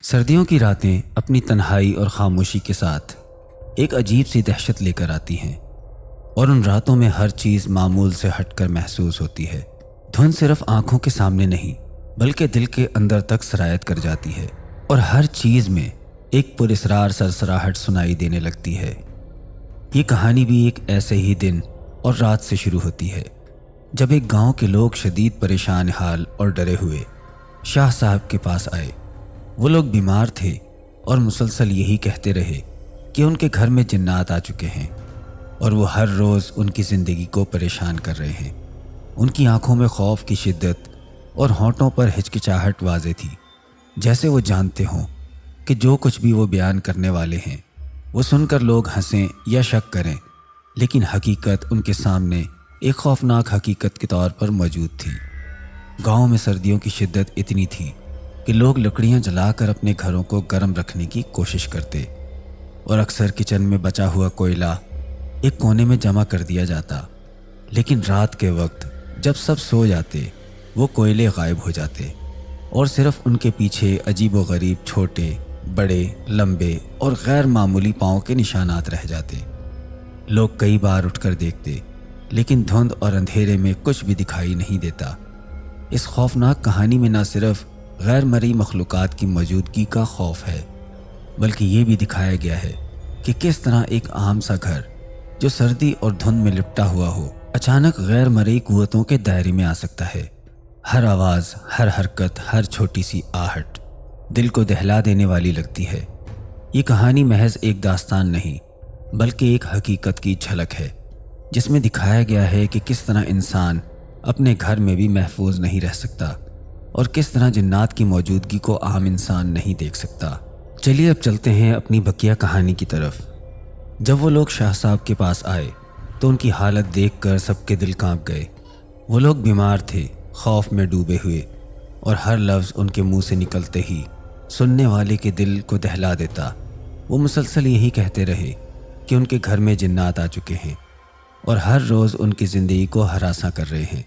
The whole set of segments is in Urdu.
سردیوں کی راتیں اپنی تنہائی اور خاموشی کے ساتھ ایک عجیب سی دہشت لے کر آتی ہیں، اور ان راتوں میں ہر چیز معمول سے ہٹ کر محسوس ہوتی ہے۔ دھند صرف آنکھوں کے سامنے نہیں بلکہ دل کے اندر تک سرایت کر جاتی ہے، اور ہر چیز میں ایک پراسرار سرسراہٹ سنائی دینے لگتی ہے۔ یہ کہانی بھی ایک ایسے ہی دن اور رات سے شروع ہوتی ہے جب ایک گاؤں کے لوگ شدید پریشان حال اور ڈرے ہوئے شاہ صاحب کے پاس آئے۔ وہ لوگ بیمار تھے اور مسلسل یہی کہتے رہے کہ ان کے گھر میں جنات آ چکے ہیں، اور وہ ہر روز ان کی زندگی کو پریشان کر رہے ہیں۔ ان کی آنکھوں میں خوف کی شدت اور ہونٹوں پر ہچکچاہٹ واضح تھی، جیسے وہ جانتے ہوں کہ جو کچھ بھی وہ بیان کرنے والے ہیں وہ سن کر لوگ ہنسیں یا شک کریں، لیکن حقیقت ان کے سامنے ایک خوفناک حقیقت کے طور پر موجود تھی۔ گاؤں میں سردیوں کی شدت اتنی تھی کہ لوگ لکڑیاں جلا کر اپنے گھروں کو گرم رکھنے کی کوشش کرتے، اور اکثر کچن میں بچا ہوا کوئلہ ایک کونے میں جمع کر دیا جاتا، لیکن رات کے وقت جب سب سو جاتے وہ کوئلے غائب ہو جاتے، اور صرف ان کے پیچھے عجیب و غریب چھوٹے، بڑے، لمبے اور غیر معمولی پاؤں کے نشانات رہ جاتے۔ لوگ کئی بار اٹھ کر دیکھتے، لیکن دھند اور اندھیرے میں کچھ بھی دکھائی نہیں دیتا۔ اس خوفناک کہانی میں نہ صرف غیر مرئی مخلوقات کی موجودگی کا خوف ہے، بلکہ یہ بھی دکھایا گیا ہے کہ کس طرح ایک عام سا گھر جو سردی اور دھند میں لپٹا ہوا ہو اچانک غیر مرئی قوتوں کے دائرے میں آ سکتا ہے۔ ہر آواز، ہر حرکت، ہر چھوٹی سی آہٹ دل کو دہلا دینے والی لگتی ہے۔ یہ کہانی محض ایک داستان نہیں بلکہ ایک حقیقت کی جھلک ہے، جس میں دکھایا گیا ہے کہ کس طرح انسان اپنے گھر میں بھی محفوظ نہیں رہ سکتا، اور کس طرح جنات کی موجودگی کو عام انسان نہیں دیکھ سکتا۔ چلیے اب چلتے ہیں اپنی بقیہ کہانی کی طرف۔ جب وہ لوگ شاہ صاحب کے پاس آئے تو ان کی حالت دیکھ کر سب کے دل کانپ گئے۔ وہ لوگ بیمار تھے، خوف میں ڈوبے ہوئے، اور ہر لفظ ان کے منہ سے نکلتے ہی سننے والے کے دل کو دہلا دیتا۔ وہ مسلسل یہی کہتے رہے کہ ان کے گھر میں جنات آ چکے ہیں اور ہر روز ان کی زندگی کو ہراساں کر رہے ہیں۔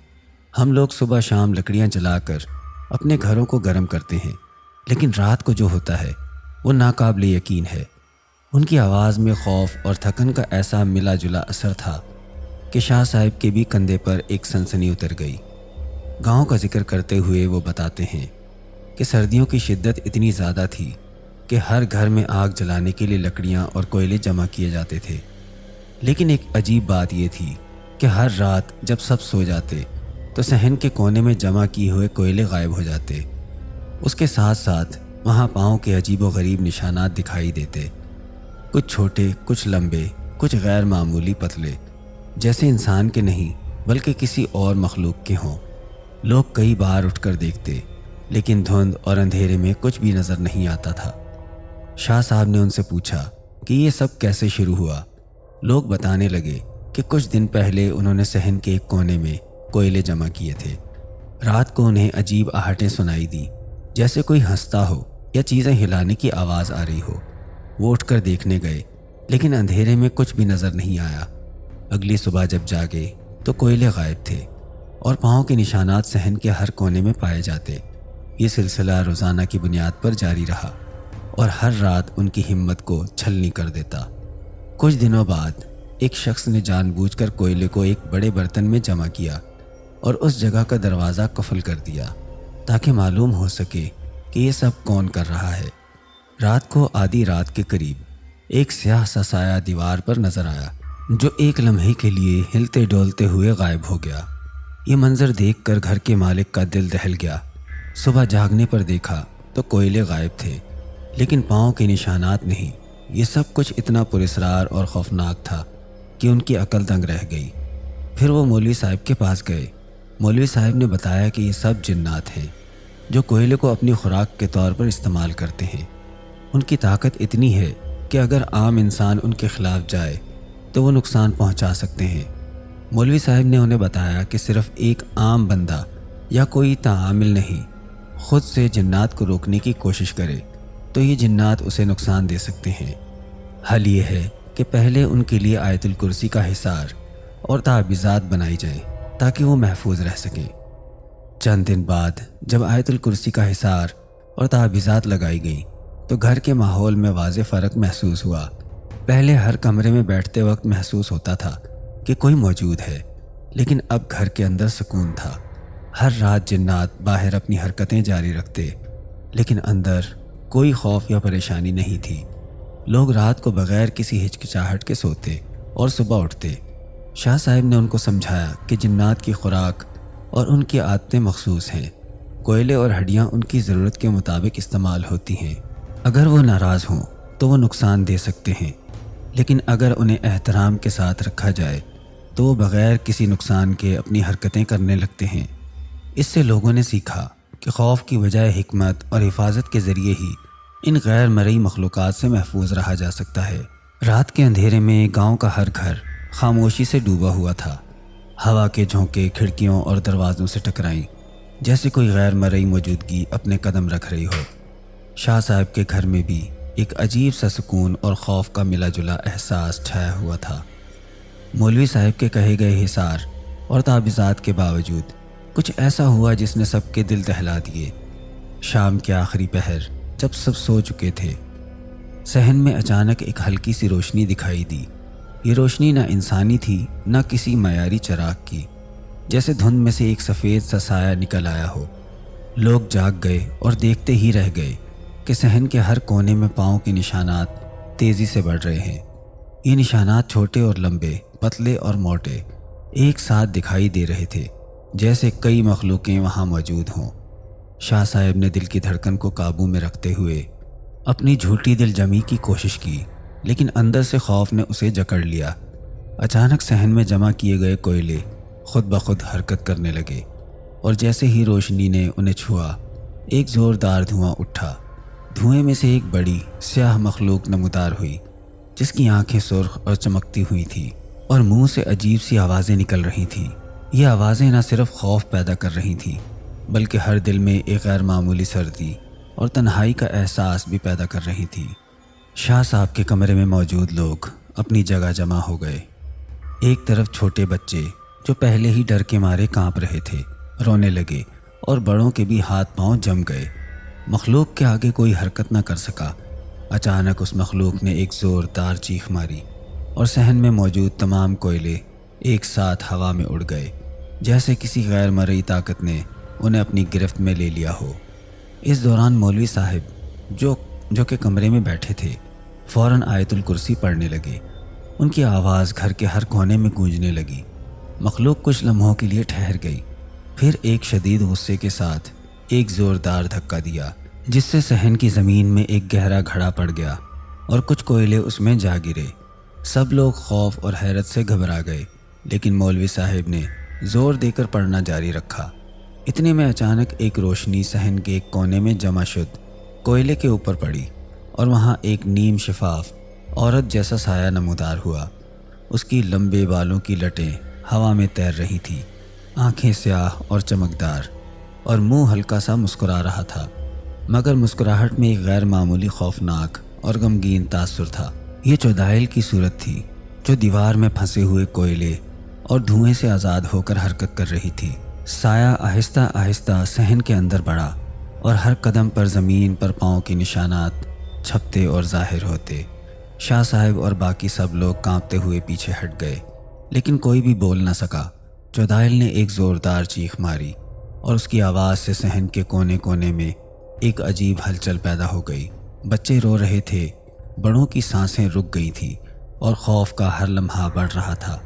ہم لوگ صبح شام لکڑیاں جلا کر اپنے گھروں کو گرم کرتے ہیں، لیکن رات کو جو ہوتا ہے وہ ناقابل یقین ہے۔ ان کی آواز میں خوف اور تھکن کا ایسا ملا جلا اثر تھا کہ شاہ صاحب کے بھی کندھے پر ایک سنسنی اتر گئی۔ گاؤں کا ذکر کرتے ہوئے وہ بتاتے ہیں کہ سردیوں کی شدت اتنی زیادہ تھی کہ ہر گھر میں آگ جلانے کے لیے لکڑیاں اور کوئلے جمع کیے جاتے تھے، لیکن ایک عجیب بات یہ تھی کہ ہر رات جب سب سو جاتے تو صحن کے کونے میں جمع کیے ہوئے کوئلے غائب ہو جاتے۔ اس کے ساتھ ساتھ وہاں پاؤں کے عجیب و غریب نشانات دکھائی دیتے، کچھ چھوٹے، کچھ لمبے، کچھ غیر معمولی پتلے، جیسے انسان کے نہیں بلکہ کسی اور مخلوق کے ہوں۔ لوگ کئی بار اٹھ کر دیکھتے، لیکن دھند اور اندھیرے میں کچھ بھی نظر نہیں آتا تھا۔ شاہ صاحب نے ان سے پوچھا کہ یہ سب کیسے شروع ہوا۔ لوگ بتانے لگے کہ کچھ دن پہلے انہوں نے صحن کے ایک کونے میں کوئلے جمع کیے تھے۔ رات کو انہیں عجیب آہٹیں سنائی دیں، جیسے کوئی ہنستا ہو یا چیزیں ہلانے کی آواز آ رہی ہو۔ وہ اٹھ کر دیکھنے گئے، لیکن اندھیرے میں کچھ بھی نظر نہیں آیا۔ اگلی صبح جب جاگے تو کوئلے غائب تھے، اور پاؤں کے نشانات صحن کے ہر کونے میں پائے جاتے۔ یہ سلسلہ روزانہ کی بنیاد پر جاری رہا، اور ہر رات ان کی ہمت کو چھلنی کر دیتا۔ کچھ دنوں بعد ایک شخص نے جان بوجھ کر کوئلے کو ایک بڑے برتن میں جمع کیا اور اس جگہ کا دروازہ قفل کر دیا تاکہ معلوم ہو سکے کہ یہ سب کون کر رہا ہے۔ رات کو آدھی رات کے قریب ایک سیاہ سا سایہ دیوار پر نظر آیا، جو ایک لمحے کے لیے ہلتے ڈولتے ہوئے غائب ہو گیا۔ یہ منظر دیکھ کر گھر کے مالک کا دل دہل گیا۔ صبح جاگنے پر دیکھا تو کوئلے غائب تھے، لیکن پاؤں کے نشانات نہیں۔ یہ سب کچھ اتنا پراسرار اور خوفناک تھا کہ ان کی عقل دنگ رہ گئی۔ پھر وہ مولوی صاحب کے پاس گئے۔ مولوی صاحب نے بتایا کہ یہ سب جنات ہیں جو کوئلے کو اپنی خوراک کے طور پر استعمال کرتے ہیں۔ ان کی طاقت اتنی ہے کہ اگر عام انسان ان کے خلاف جائے تو وہ نقصان پہنچا سکتے ہیں۔ مولوی صاحب نے انہیں بتایا کہ صرف ایک عام بندہ یا کوئی تعامل نہیں خود سے جنات کو روکنے کی کوشش کرے تو یہ جنات اسے نقصان دے سکتے ہیں۔ حل یہ ہے کہ پہلے ان کے لیے آیت الکرسی کا حصار اور تعویذات بنائی جائیں تاکہ وہ محفوظ رہ سکیں۔ چند دن بعد جب آیت الکرسی کا حصار اور تعویذات لگائی گئیں تو گھر کے ماحول میں واضح فرق محسوس ہوا۔ پہلے ہر کمرے میں بیٹھتے وقت محسوس ہوتا تھا کہ کوئی موجود ہے، لیکن اب گھر کے اندر سکون تھا۔ ہر رات جنات باہر اپنی حرکتیں جاری رکھتے، لیکن اندر کوئی خوف یا پریشانی نہیں تھی۔ لوگ رات کو بغیر کسی ہچکچاہٹ کے سوتے اور صبح اٹھتے۔ شاہ صاحب نے ان کو سمجھایا کہ جنات کی خوراک اور ان کی عادتیں مخصوص ہیں۔ کوئلے اور ہڈیاں ان کی ضرورت کے مطابق استعمال ہوتی ہیں۔ اگر وہ ناراض ہوں تو وہ نقصان دے سکتے ہیں، لیکن اگر انہیں احترام کے ساتھ رکھا جائے تو وہ بغیر کسی نقصان کے اپنی حرکتیں کرنے لگتے ہیں۔ اس سے لوگوں نے سیکھا کہ خوف کی بجائے حکمت اور حفاظت کے ذریعے ہی ان غیر مرئی مخلوقات سے محفوظ رہا جا سکتا ہے۔ رات کے اندھیرے میں گاؤں کا ہر گھر خاموشی سے ڈوبا ہوا تھا۔ ہوا کے جھونکے کھڑکیوں اور دروازوں سے ٹکرائیں، جیسے کوئی غیر مرئی موجودگی اپنے قدم رکھ رہی ہو۔ شاہ صاحب کے گھر میں بھی ایک عجیب سا سکون اور خوف کا ملا جلا احساس چھایا ہوا تھا۔ مولوی صاحب کے کہے گئے حصار اور تعویذات کے باوجود کچھ ایسا ہوا جس نے سب کے دل دہلا دیے۔ شام کے آخری پہر جب سب سو چکے تھے، صحن میں اچانک ایک ہلکی سی روشنی دکھائی دی۔ یہ روشنی نہ انسانی تھی نہ کسی معیاری چراغ کی، جیسے دھند میں سے ایک سفید سا سایہ نکل آیا ہو۔ لوگ جاگ گئے اور دیکھتے ہی رہ گئے کہ صحن کے ہر کونے میں پاؤں کے نشانات تیزی سے بڑھ رہے ہیں۔ یہ نشانات چھوٹے اور لمبے، پتلے اور موٹے ایک ساتھ دکھائی دے رہے تھے، جیسے کئی مخلوقیں وہاں موجود ہوں۔ شاہ صاحب نے دل کی دھڑکن کو قابو میں رکھتے ہوئے اپنی جھوٹی دل جمی کی کوشش کی، لیکن اندر سے خوف نے اسے جکڑ لیا۔ اچانک صحن میں جمع کیے گئے کوئلے خود بخود حرکت کرنے لگے، اور جیسے ہی روشنی نے انہیں چھوا، ایک زوردار دھواں اٹھا۔ دھوئیں میں سے ایک بڑی سیاہ مخلوق نمودار ہوئی، جس کی آنکھیں سرخ اور چمکتی ہوئی تھیں اور منہ سے عجیب سی آوازیں نکل رہی تھیں۔ یہ آوازیں نہ صرف خوف پیدا کر رہی تھیں، بلکہ ہر دل میں ایک غیر معمولی سردی اور تنہائی کا احساس بھی پیدا کر رہی تھی۔ شاہ صاحب کے کمرے میں موجود لوگ اپنی جگہ جمع ہو گئے۔ ایک طرف چھوٹے بچے جو پہلے ہی ڈر کے مارے کانپ رہے تھے رونے لگے، اور بڑوں کے بھی ہاتھ پاؤں جم گئے۔ مخلوق کے آگے کوئی حرکت نہ کر سکا۔ اچانک اس مخلوق نے ایک زوردار چیخ ماری، اور صحن میں موجود تمام کوئلے ایک ساتھ ہوا میں اڑ گئے، جیسے کسی غیر مرئی طاقت نے انہیں اپنی گرفت میں لے لیا ہو۔ اس دوران مولوی صاحب جو کہ کمرے میں بیٹھے تھے، فوراً آیت الکرسی پڑھنے لگے۔ ان کی آواز گھر کے ہر کونے میں گونجنے لگی۔ مخلوق کچھ لمحوں کے لیے ٹھہر گئی، پھر ایک شدید غصے کے ساتھ ایک زوردار دھکا دیا، جس سے صحن کی زمین میں ایک گہرا گھڑا پڑ گیا اور کچھ کوئلے اس میں جا گرے۔ سب لوگ خوف اور حیرت سے گھبرا گئے، لیکن مولوی صاحب نے زور دے کر پڑھنا جاری رکھا۔ اتنے میں اچانک ایک روشنی صحن کے ایک کونے میں جمع شد کوئلے کے اوپر پڑی، اور وہاں ایک نیم شفاف عورت جیسا سایہ نمودار ہوا۔ اس کی لمبے بالوں کی لٹیں ہوا میں تیر رہی تھی، آنکھیں سیاہ اور چمکدار، اور منہ ہلکا سا مسکرا رہا تھا، مگر مسکراہٹ میں ایک غیر معمولی خوفناک اور غمگین تاثر تھا۔ یہ چودائل کی صورت تھی جو دیوار میں پھنسے ہوئے کوئلے اور دھوئیں سے آزاد ہو کر حرکت کر رہی تھی۔ سایہ آہستہ آہستہ صحن کے اندر بڑھا، اور ہر قدم پر زمین پر پاؤں کے نشانات چھپتے اور ظاہر ہوتے۔ شاہ صاحب اور باقی سب لوگ کانپتے ہوئے پیچھے ہٹ گئے، لیکن کوئی بھی بول نہ سکا۔ چودائل نے ایک زوردار چیخ ماری، اور اس کی آواز سے صحن کے کونے کونے میں ایک عجیب ہلچل پیدا ہو گئی۔ بچے رو رہے تھے، بڑوں کی سانسیں رک گئی تھیں، اور خوف کا ہر لمحہ بڑھ رہا تھا۔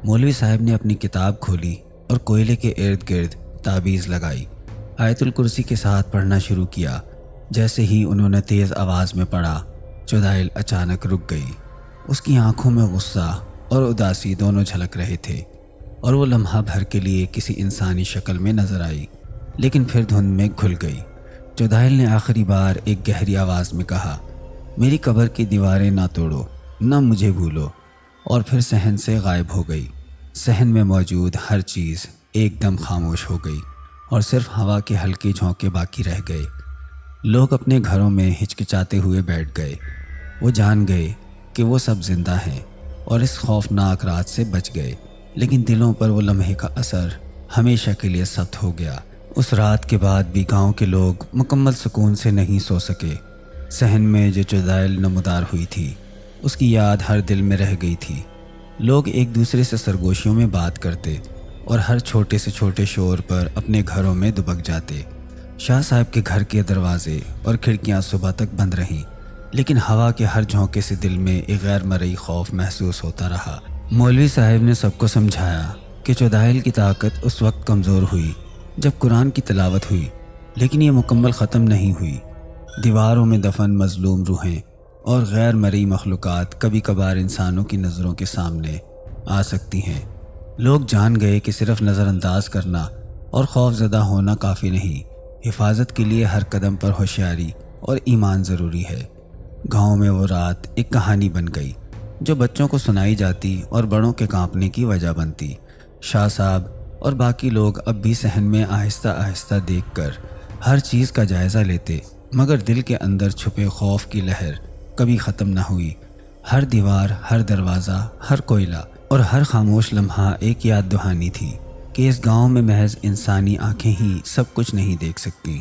مولوی صاحب نے اپنی کتاب کھولی اور کوئلے کے ارد گرد تعویذ لگائی، آیت الکرسی کے ساتھ پڑھنا شروع کیا۔ جیسے ہی انہوں نے تیز آواز میں پڑھا، چودائل اچانک رک گئی۔ اس کی آنکھوں میں غصہ اور اداسی دونوں جھلک رہے تھے، اور وہ لمحہ بھر کے لیے کسی انسانی شکل میں نظر آئی، لیکن پھر دھند میں گھل گئی۔ چودائل نے آخری بار ایک گہری آواز میں کہا، میری قبر کی دیواریں نہ توڑو، نہ مجھے بھولو، اور پھر صحن سے غائب ہو گئی۔ صحن میں موجود ہر چیز ایک دم خاموش ہو گئی، اور صرف ہوا کے ہلکے جھونکے باقی رہ گئے۔ لوگ اپنے گھروں میں ہچکچاتے ہوئے بیٹھ گئے۔ وہ جان گئے کہ وہ سب زندہ ہیں اور اس خوفناک رات سے بچ گئے، لیکن دلوں پر وہ لمحے کا اثر ہمیشہ کے لیے ثبت ہو گیا۔ اس رات کے بعد بھی گاؤں کے لوگ مکمل سکون سے نہیں سو سکے۔ صحن میں جو چدائل نمودار ہوئی تھی اس کی یاد ہر دل میں رہ گئی تھی۔ لوگ ایک دوسرے سے سرگوشیوں میں بات کرتے اور ہر چھوٹے سے چھوٹے شور پر اپنے گھروں میں دبک جاتے۔ شاہ صاحب کے گھر کے دروازے اور کھڑکیاں صبح تک بند رہیں، لیکن ہوا کے ہر جھونکے سے دل میں ایک غیر مرئی خوف محسوس ہوتا رہا۔ مولوی صاحب نے سب کو سمجھایا کہ چدائل کی طاقت اس وقت کمزور ہوئی جب قرآن کی تلاوت ہوئی، لیکن یہ مکمل ختم نہیں ہوئی۔ دیواروں میں دفن مظلوم روحیں اور غیر مرئی مخلوقات کبھی کبھار انسانوں کی نظروں کے سامنے آ سکتی ہیں۔ لوگ جان گئے کہ صرف نظر انداز کرنا اور خوف زدہ ہونا کافی نہیں، حفاظت کے لیے ہر قدم پر ہوشیاری اور ایمان ضروری ہے۔ گاؤں میں وہ رات ایک کہانی بن گئی جو بچوں کو سنائی جاتی اور بڑوں کے کانپنے کی وجہ بنتی۔ شاہ صاحب اور باقی لوگ اب بھی صحن میں آہستہ آہستہ دیکھ کر ہر چیز کا جائزہ لیتے، مگر دل کے اندر چھپے خوف کی لہر کبھی ختم نہ ہوئی۔ ہر دیوار، ہر دروازہ، ہر کوئلہ اور ہر خاموش لمحہ ایک یاد دہانی تھی کہ اس گاؤں میں محض انسانی آنکھیں ہی سب کچھ نہیں دیکھ سکتی۔